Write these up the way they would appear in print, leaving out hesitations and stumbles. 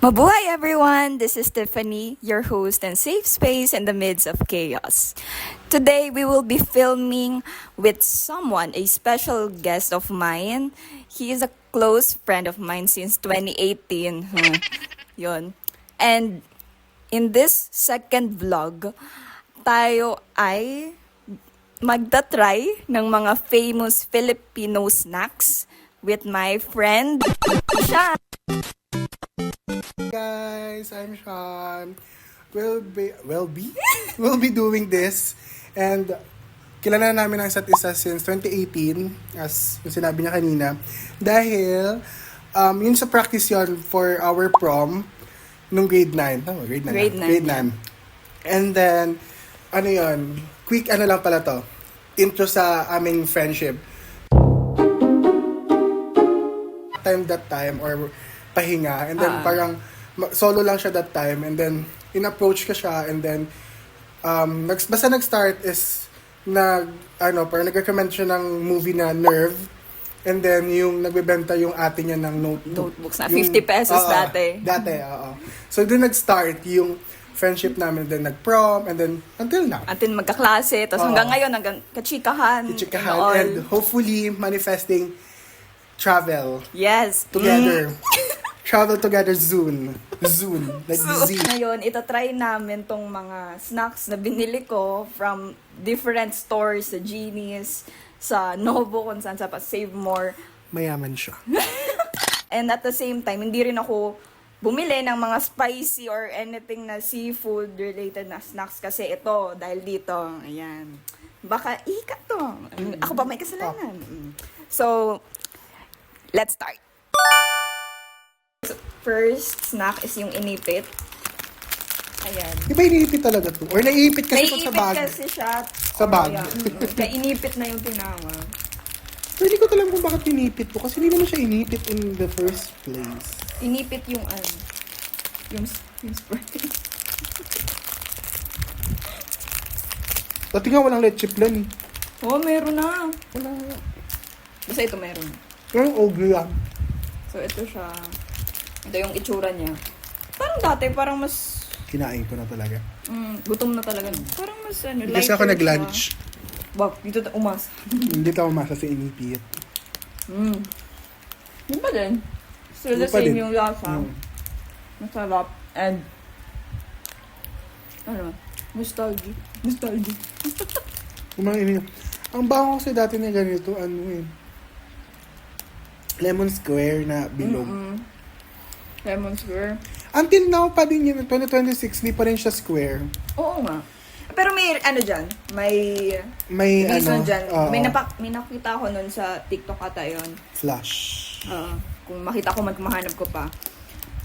Mabuhay everyone! This is Tiffany, your host and safe space in the midst of chaos. Today we will be filming with someone, a special guest of mine. He is a close friend of mine since 2018. Yun. And in this second vlog, tayo ay magta-try ng mga famous Filipino snacks with my friend, Sean. Guys, I'm Sean. We'll be doing this, and kilala namin ang isa't isa since 2018, as yung sinabi niya kanina, dahil yun sa practice yon for our prom nung grade 9. Tama, grade 9. Grade 9. And then, ano yun, quick ano lang pala to, intro sa aming friendship. That time or pahinga, and then parang solo lang siya that time, and then in-approach ka siya, and then basta nag-start is parang nag-recommend siya ng movie na Nerve, and then yung nagbebenta yung ate niya ng notebooks na 50 pesos dati. So doon nag-start yung friendship namin, and then nag-prom, and then until now. Until magkaklase, tapos hanggang ngayon, hanggang kachikahan. And hopefully manifesting travel. Yes. Together. Travel together soon. Like So, Z. ngayon, itatry namin tong mga snacks na binili ko from different stores, sa Genius, sa Novo, kung saan sa Save More. Mayaman siya. And at the same time, hindi rin ako bumili ng mga spicy or anything na seafood related na snacks kasi ito, dahil dito, ayan. Baka ikat to. Ako ba may kasalanan? So, let's start. First snack is yung inipit. Ayan. Di ba iniipit talaga to? Or naiipit kasi ito sa bag? Naiipit kasi siya. Sa bag. Kaya inipit na yung tinawag. Pero hindi ko alam kung bakit inipit to. Kasi hindi naman siya inipit in the first place. Inipit yung yung spray. Dati nga walang leche plan eh. Oh, meron na. Wala. Basta ito meron. Parang ogre lang. So, ito siya. Ito yung itsura niya. Parang dati, parang mas... Kinain ko na talaga. Gutom na talaga. Parang mas Kasi lighter ako nag-lunch. siya. Wag, dito umasa. Hindi tayo umasa sa inipit. Di ba din? Still the Di pa same din. yung lasa. Masarap. And... Ano? Nostalgic. Kumain niya. Ang bango kasi dati na ganito, lemon square na bilog. Lemon square. Until now pa din yun, 2026, hindi pa rin siya square. Oo nga. Pero may ano dyan, may reason dyan. May nakita ko nun sa TikTok ata yun. Flash. Kung makita ko, mahanap ko pa.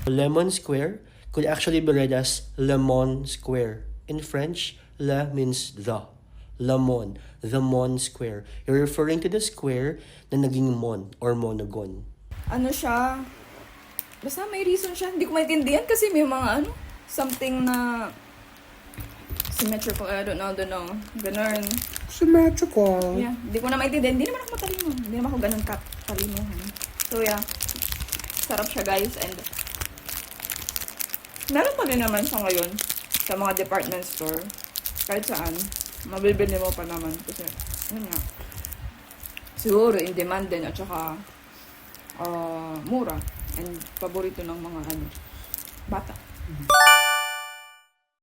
Lemon square could actually be read as lemon square. In French, le means the. Lemon, the mon square. You're referring to the square na naging mon or monogon. Ano siya? Basta may reason siya. Hindi ko maintindihan kasi may mga something na symmetrical. I don't know. Ganun. Symmetrical. Yeah. Hindi ko na maintindihan. Hindi naman ako matalino. Hindi naman ako ganun katalino. So yeah. Sarap siya guys. And meron pa din naman siya ngayon sa mga department store. Kahit saan. Mabibili mo pa naman. Kasi, yun nga. Siguro in demand din at saka mura. And paborito ng mga bata.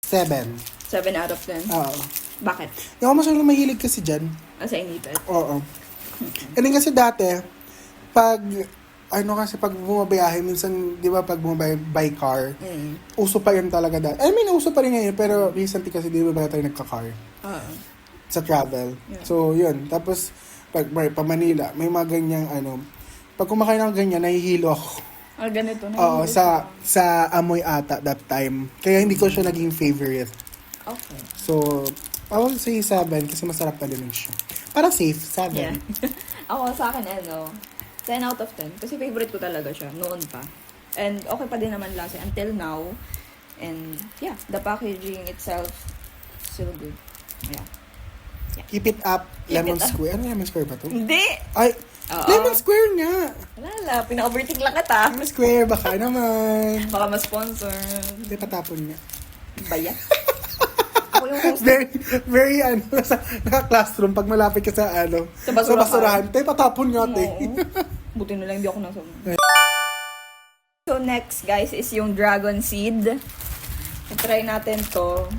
7. 7 out of 10. Oo. Bakit? Hindi ako masyadong mahilig kasi dyan. Sa inipit. Oo. And then kasi dati, pag bumabiyahe, minsan, di ba, pag bumabiyahe by car, uso pa yun talaga dati. I mean, uso pa rin ngayon, pero recently kasi di ba tayo nagka-car sa travel. Yeah. So, yun. Tapos, pag pa Manila, may mga ganyang, pag kumakain ng ganyan, nahihilo ako. Ganito na. Oo, sa amoy ata that time. Kaya hindi ko siya naging favorite. Okay. So, I will say 7 kasi masarap pa din siya. Parang safe, 7. Yeah. Ako sa akin, 10 out of 10. Kasi favorite ko talaga siya, noon pa. And okay pa din naman lasa until now. And yeah, the packaging itself, still good. Yeah. Keep it up, Keep lemon it up. square. Ano lemon square ba to? Hindi! Ay, Oo. Lemon Square nga. Wala, pina-overthink lang kita. Lemon Square, baka naman. Baka ma-sponsor. Hindi, patapon nga. Baya. Ako yung host. Very, naka-classroom, pag malapit ka sa, Sa basurahan. basurahan, te, patapon nga, te. Oo. Buti na lang hindi ako nasa. So next guys is yung dragon seed. I-try natin to.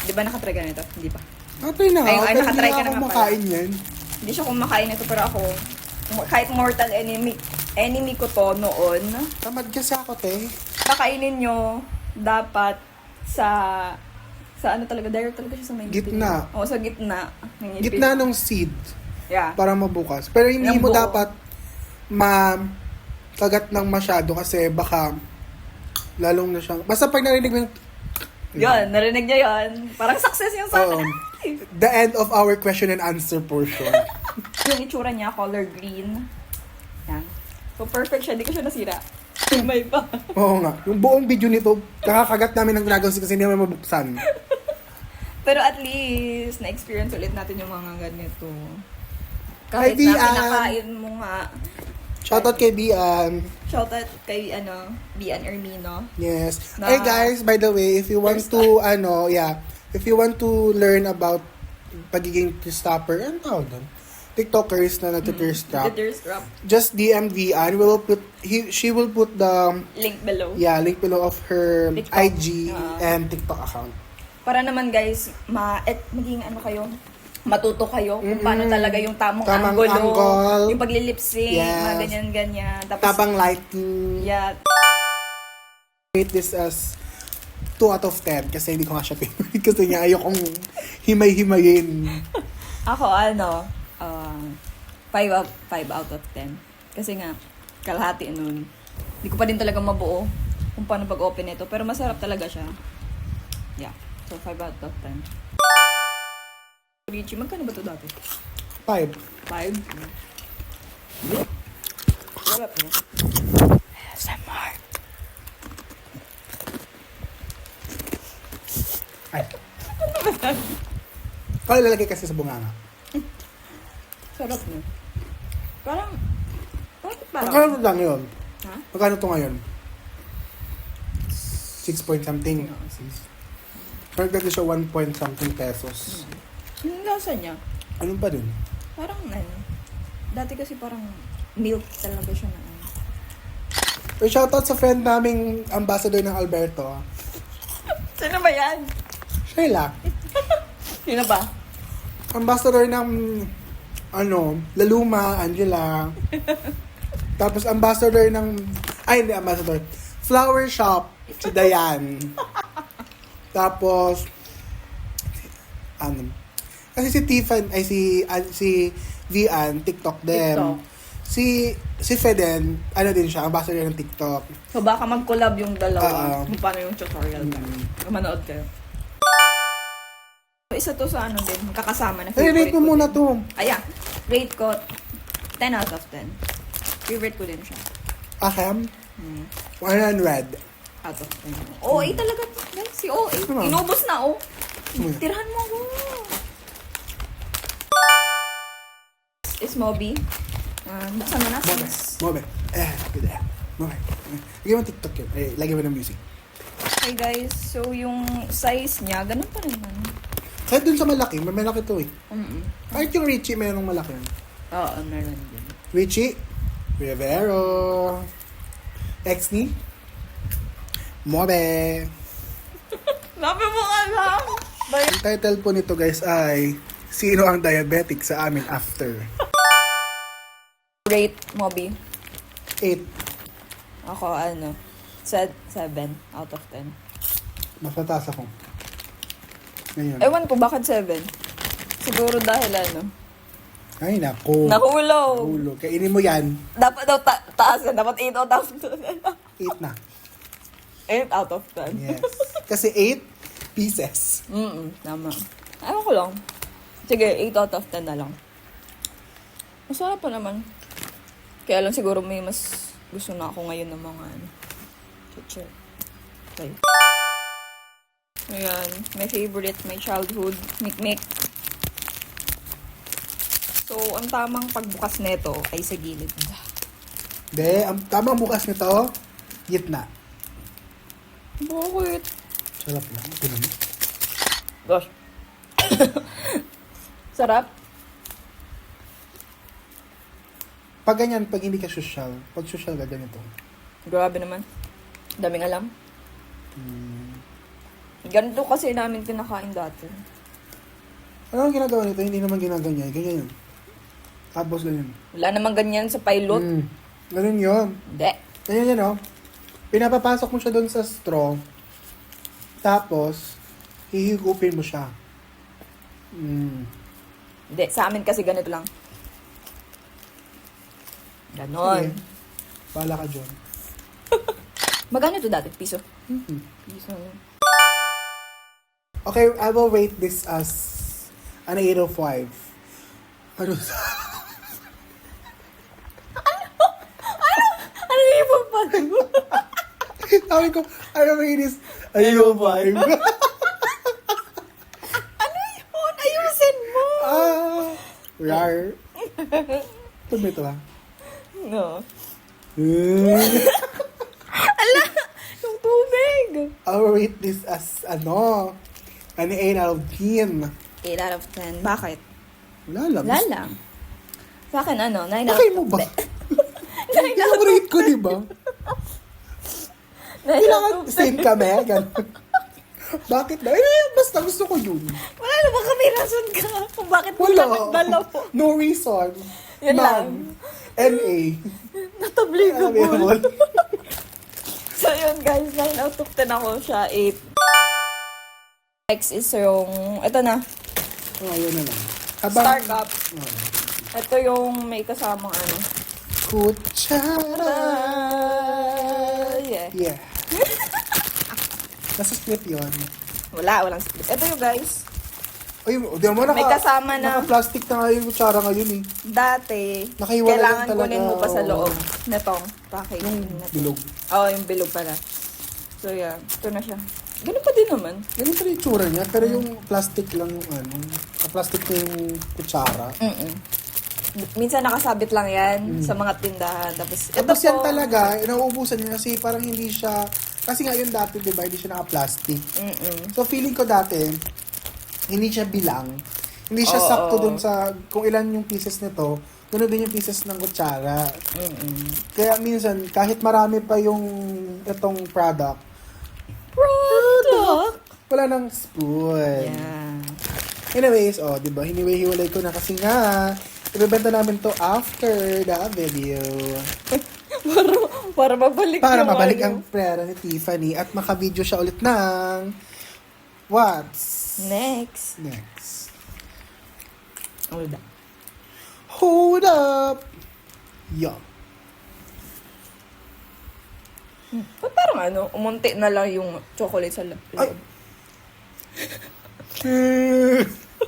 Di ba nakatry ka na ito? Hindi pa. Try na Ay, ako, pero nakatry hindi ka na na ako nga pala. makain yan. Hindi siya kumakain nito pero ako, kahit mortal enemy ko to noon, Tamad kasi ako, te. kakainin nyo dapat sa ano talaga, direct talaga siya sa may ngipin. Gitna. Oo, sa gitna. Ng ngipin. Gitna ng seed, Yeah. para mabukas. Pero hindi Yung mo buo. dapat kagat ng masyado kasi baka lalong na siyang... Basta pag narinig mo yung... Yun, narinig niya yun. Parang success yung sa Oo. The end of our question and answer portion. Yung itsura niya, color green. Yan. So, perfect siya. Hindi ko siya nasira. May pa. Oo nga. Yung buong video nito, nakakagat namin ng dragon seed kasi hindi namin mabuksan. Pero at least, na-experience ulit natin yung mga ganito. Hi, Kahit na Bian. pinakain mo nga. Shoutout kay Bian. Shoutout kay, Bian Ermino. Yes. Na- Hey guys, by the way, if you want to, if you want to learn about pagiging stopper, ano tawag doon? TikTokers na nag-thirst trap. The thirst trap. Just DM Vian. We will put, she will put the, Link below. link below of her TikTok. IG and TikTok account. Para naman guys, maging matuto kayo kung paano talaga yung tamang angle. Yung paglilipsing, Yes. mga ganyan-ganyan. Tapos, Tabang lighting. yeah. Rate this as 2 out of 10 kasi hindi ko nga siya pinag kasi nga ayokong himay-himayin. Ako 5 out of 10. Kasi nga, kalahati nun. Hindi ko pa din talaga mabuo kung paano pag-open ito. Pero masarap talaga siya. Yeah. So, 5 out of 10. Richie, magkano ba ito dati? 5. 5? Sarap niya. ASMR. Ay. Kaya lalagay kasi sa bunganga. Sarap niya. Parang, bakit parang? Magkano lang yun? Ha? Magkano to ngayon? 6 point something. Parang dati siya 1 point something pesos. Yung lasa niya, Anong pa dun? parang dati kasi parang milk talaga siya na Pero shoutout sa friend naming ambassador ng Alberto. Sino ba yan? Sheila. Sino ba? Ambassador ng Laluma, Angela. Tapos ambassador ng hindi ambassador. Flower shop si Dayan. Tapos kasi si Tiffany ay si Vian TikTok din. TikTok. Si Feden, din siya, ambassador ng TikTok. So baka mag-collab yung dalawa Oo. kung paano yung tutorial ka. Manood kayo. Isa to sa din, kakasama na Ay, rate ko mo muna din. to. Ayan, rate ko 10 out of 10. Favorite ko din siya. Ahem. 100. Out of 10. OA talaga to, guys. Si OA. Ano? Inubos na, oh. Ano? Tirahan mo ako. Is Moby. Buksan mo na. Mobe. Good. Mobe. Lagyan mo TikTok yun. Lagyan mo ng music. Okay guys, so yung size niya, ganun pa rin man. Kahit dun sa malaki, may malaki to eh. Mm-mm. Kahit yung Richie, mayroong malaki. Oo, meron din. Richie Rivero. Ex ni Mobe. Nabi mo ka lang! Ang title po nito guys ay Sino ang diabetic sa amin after? Rate, Moby. 8. Ako, 7 out of 10. Mas mataas ako. Ngayon. Ewan ko, bakit 7? Siguro dahil Ay, naku. nahulog. Nahulog. Kainin mo yan. Dapat daw taas yan. Dapat 8 out of 8 na. 8 out of 10. Yes. Kasi 8 pieces. Tama. Ewan ko lang. Sige, 8 out of 10 na lang. Masarap pa naman. Kaya lang siguro may mas gusto na ako ngayon ng mga chichir. Okay. Ayan. My favorite, my childhood. Mikmik. So, ang tamang pagbukas nito ay sa gilid. Hindi, ang tamang bukas nito, gitna. Bakit? Sarap lang. Ganun. Gosh. Sarap. Pag ganyan, pag hindi ka social, pag social ka ganito. Grabe naman. Daming alam. Ganito kasi namin kinakain dati. Ano ang ginagawa nito? Hindi naman ginaganyan. Ganyan yun. Tapos ganyan. Wala namang ganyan sa pilot. Ganun yun. Hindi. Ganyan yan, oh. Pinapapasok mo siya doon sa straw. Tapos, hihigupin mo siya. Hindi. Sa amin kasi ganito lang. Ganon. Sige. Bahala ka dyan. Magkano ito dati? Piso? Mhm. Piso. Okay, I will rate this as an 8 of 5. Ano? Ano yung pag Sabi ko, I will rate this an 8 of 5. Ano yun? Ayusin mo! Rar. Ito ba ito, ha? No. Yung tubig! I will rate this as, an 8 out of 10. 8 out of 10. Bakit? Wala lang. Wala lang. Sa akin, 9 out Okay mo ba? 9 out of I-rate ko, di ba? 9 out Kailangan of 10. same kami. Ganun. Bakit ba? Basta gusto ko yun. Wala naman kami rason ka kung bakit mo Wala. dapat dalaw. No reason. Yun lang. N.A. Natabligable. So yun guys, 9 out of 10 ako siya, 8. Next is yung, ito na, Yun na lang. Star Cup. Ito yung may kasamang ano. Kutsara. Yeah. Yeah. Nasa script yun. Walang split. Ito yung guys, Ay, di mo may kasama na. Naka-plastic na nga yung kutsara ngayon eh. dati, Nakahiwalay kailangan lang talaga, kunin mo pa sa oo. loob netong package. Yung bilog. Oo, yung bilog pala. So yeah, ito na siya. Ganun pa din naman. Ganun pa rin yung tsura niya, pero yung plastic lang yung plastic na yung kutsara. Minsan nakasabit lang yan sa mga tindahan. Tapos, ito Tapos yan po, talaga, nauubusan niya kasi parang hindi siya, kasi nga yun dati, di ba, hindi siya naka-plastic. So feeling ko dati, hindi siya bilang. Hindi siya Oo, sakto oo. dun sa, kung ilan yung pieces nito, gano'n din yung pieces ng kutsara. Kaya minsan, kahit marami pa yung itong product, wala nang spoon. yeah. Anyways, di ba, hiniwalay ko na kasi nga, ibebenta namin to after the video. Para mabalik Para yung mabalik ano. ang pera ni Tiffany at maka-video siya ulit ng What's Next. Next? Hold up. Hold up! Yo. Ba't parang ano, umunti na lang yung chocolate sa loob? Ay.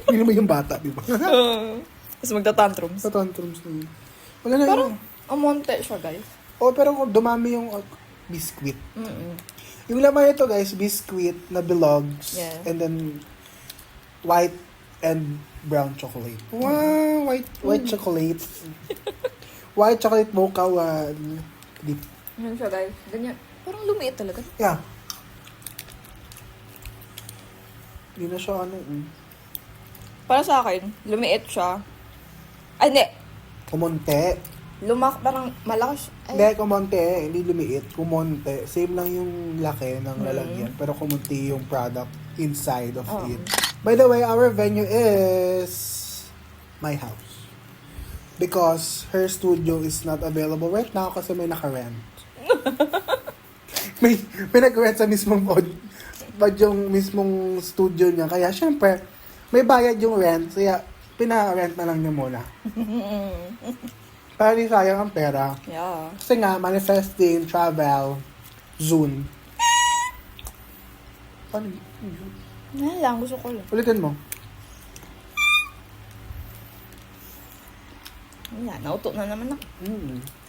Hindi naman yung bata, di ba? Tapos magta-tantrums. Sa tantrums na yun. Wala na Parang yun. umunti siya, guys. Pero kung dumami yung biscuit. Yung laman ito, guys, biscuit na belogs. Yeah. And then, white and brown chocolate. Wow! White chocolate. White chocolate mocha dip. Yan siya, guys. Ganyan. Parang lumiit talaga. Yeah. Hindi na siya Para sa akin, lumiit siya. Ay, hindi. kumonte. Parang malakas. Hindi, kumonte. Hindi lumiit. Kumonte. Same lang yung laki ng lalagyan. Pero kumonte yung product inside of it. By the way, our venue is my house. Because her studio is not available right now kasi may naka-rent. may nag-rent sa mismong yung mismong studio niya. Kaya syempre, may bayad yung rent. Kaya pina-rent na lang niya muna. Para di sayang ang pera. Yeah. Kasi nga, manifesting, travel, Zoom. Paano yun? Yan lang, gusto ko lang. Ulitin mo. Wala, nauto na naman ako.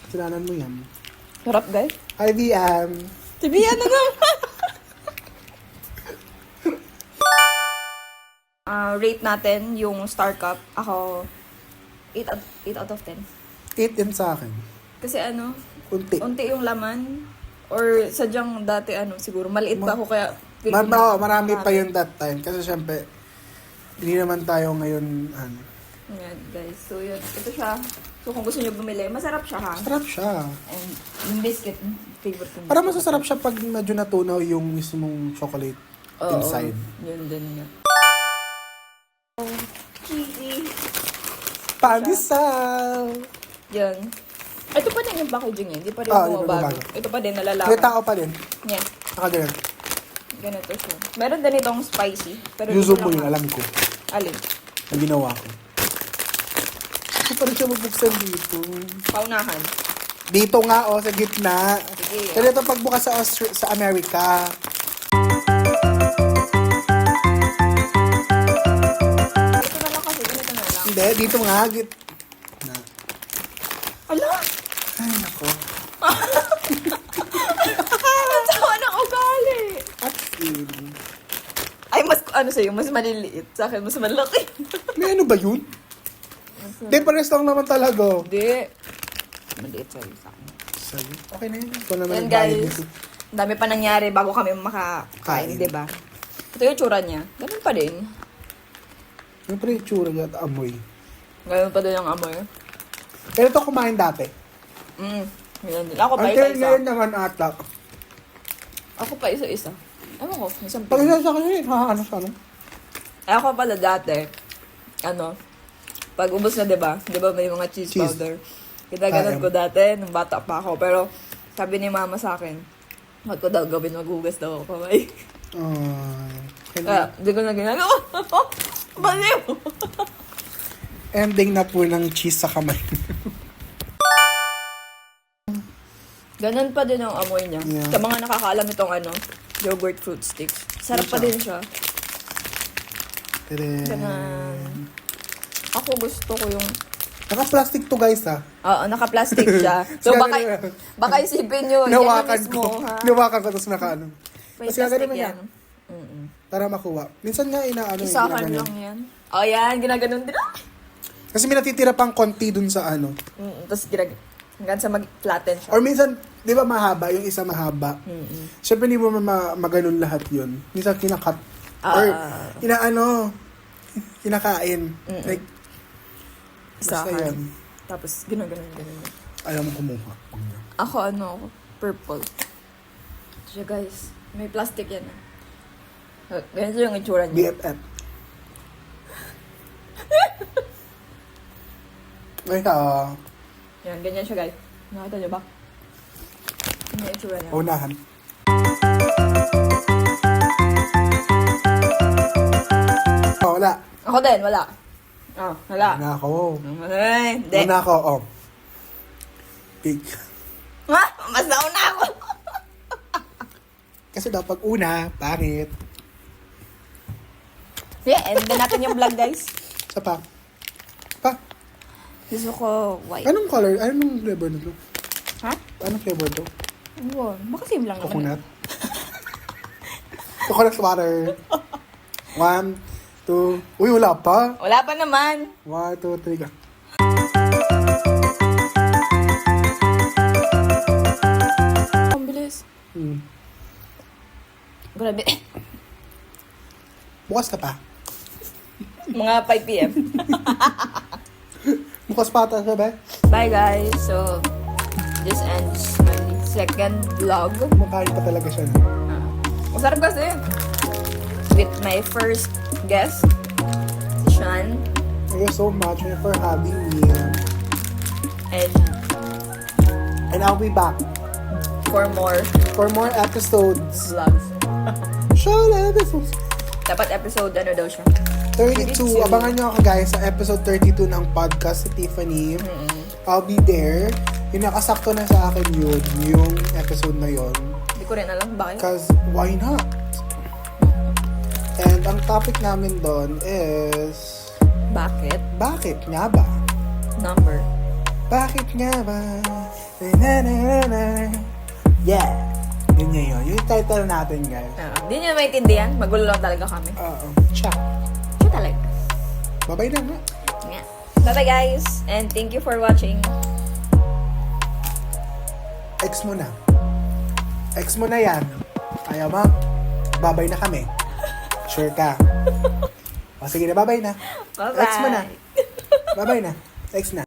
Kasalanan mo yan. Sarap, guys. IBM. Tibihan na naman. Rate natin yung Star Cup. Ako, 8 out of 10. 8 din sa akin. Kasi ano, Unti. unti yung laman. Or sadyang dati siguro, maliit pa ako kaya... Marami pa yun that time. Kasi syempre, hindi naman tayo ngayon, Ayan, guys. So, yun. Ito siya. So, kung gusto nyo bumili, masarap siya, ha? sarap siya. And yung biscuit, favorite ko. Parang masasarap siya pag medyo natunaw yung mismong chocolate inside. Yun din nga. Oh, cheesy. Pandesal! Yan. Ito pa din yung packaging niya. Hindi pa rin Hindi pa bumabago. bumabago. Ito pa din, nalalaman. May tao pa din. Yeah. Nakaganyan. Ganito siya. Meron din itong spicy. Pero Yuzu dito mo lang yun, alam ko. Alin? Ang ginawa ko. Ito pa rin siya mabuksan dito. Paunahan. Dito nga, sa gitna. Sige. Pero ito pagbukas sa Amerika. Ito na lang kasi. Ganito na lang. Hindi, dito nga. Na. Ala! Ay, nako. Ang tawa ng ugali! At in. Ay, mas maliliit. Sa akin, mas malaki. May ano ba yun? Hindi, pares lang naman talaga. Hindi. Maliit sa'yo sa akin. Sabi, okay na yun. Ito naman Yan ang bayad guys, nito. dami pa nangyari bago kami makakain, Kain. di ba? Ito yung tsura niya. Ganun pa din. Ano pa rin yung tsura niya at amoy? Ganun pa din ang amoy. Pero ito kumain dati. Ganun din. Ako pa Until isa-isa. ngayon naman ata. Ako pa isa-isa. Ano ko? Isang Pag pin. isa sa kasi, ano sa ano? Ako pala dati, pag ubos na, di ba? Di ba may mga cheese Cheese. powder? Ginaganon ko dati, nung bata pa ako. Pero, sabi ni mama sa akin, huwag ko daw gawin, maghugas daw ako kamay. Kaya, di ko na ginagawa. Baliw! Ending na po ng cheese sa kamay. Ganun pa din ang amoy niya. Yeah. Sa mga nakakaalam itong yogurt fruit sticks. Sarap pa din siya. Ganun. Ako gusto ko yung... Naka-plastic to guys Oo, naka-plastic siya. So baka isipin nyo, yan yung Hinawakan mismo, ko. ha? Hinawakan ko tapos nakaano. May Kasi plastic gagawin yan. niya. Para makuha. Minsan nga Isahan ginaganon. lang yan. Oh, yan. Ginaganon din. Kasi may natitira pang konti dun sa Tapos hanggang sa mag-flatten siya. Or minsan, di ba mahaba? Yung isa mahaba. Siyempre hindi mo maganon lahat yun. Minsan kinakat. Or kinakain. Like, basta Isahan. yan. Tapos ginaganon. Alam mo kumuha. Ako purple. Siya guys. May plastic yan. Ganito yung itsura niya. BFF. Ay, Yan, ganyan siya guys. Nakita niyo ba? Ganyan yung itsura niya. unahan. Wala. Ako din, wala. Wala. Una ako. Ay, hindi. Una ako, Pig. Ha? Mas nauna ako. Kasi daw pag una, pangit. Yeah, end na natin yung vlog guys. Sa pa. Gusto ko white. Anong color? Anong flavor nito? Ha? Anong flavor to? Wow, baka same lang naman. Coconut? Coconut water. 1, 2, uy, wala pa. Wala pa naman. 1, 2, 3, ka. Ang bilis. Grabe. Bukas ka pa. Mga 5 p.m. Bukas pa ata ka ba? Bye guys. So, this ends my second vlog. Makain pa talaga siya. Masarap kasi. With my first guest, si Sean. Thank you so much for having me. And And I'll be back for more for more episodes. vlogs. Short episodes. Dapat episode daw siya. 32. Abangan nyo ako guys sa episode 32 ng podcast si Tiffany. I'll be there. Yung nakasakto na sa akin yun, yung episode na yun. Hindi ko rin alam bakit. Because why not? And ang topic namin doon is... Bakit? Bakit nga ba? Number. Bakit nga ba? Na-na-na-na. Yeah. Yun yun. Yung title natin guys. Hindi nyo maintindihan. Magulo lang talaga kami. Ciao. Siya talaga. Bye-bye na nga. Yeah. Bye-bye guys, and thank you for watching. Ex mo na. Ex mo na yan. Ayaw mo? Babay na kami. Sure ka? O sige na, babay na. Bye-bye. Ex mo na. Babay na. Ex na.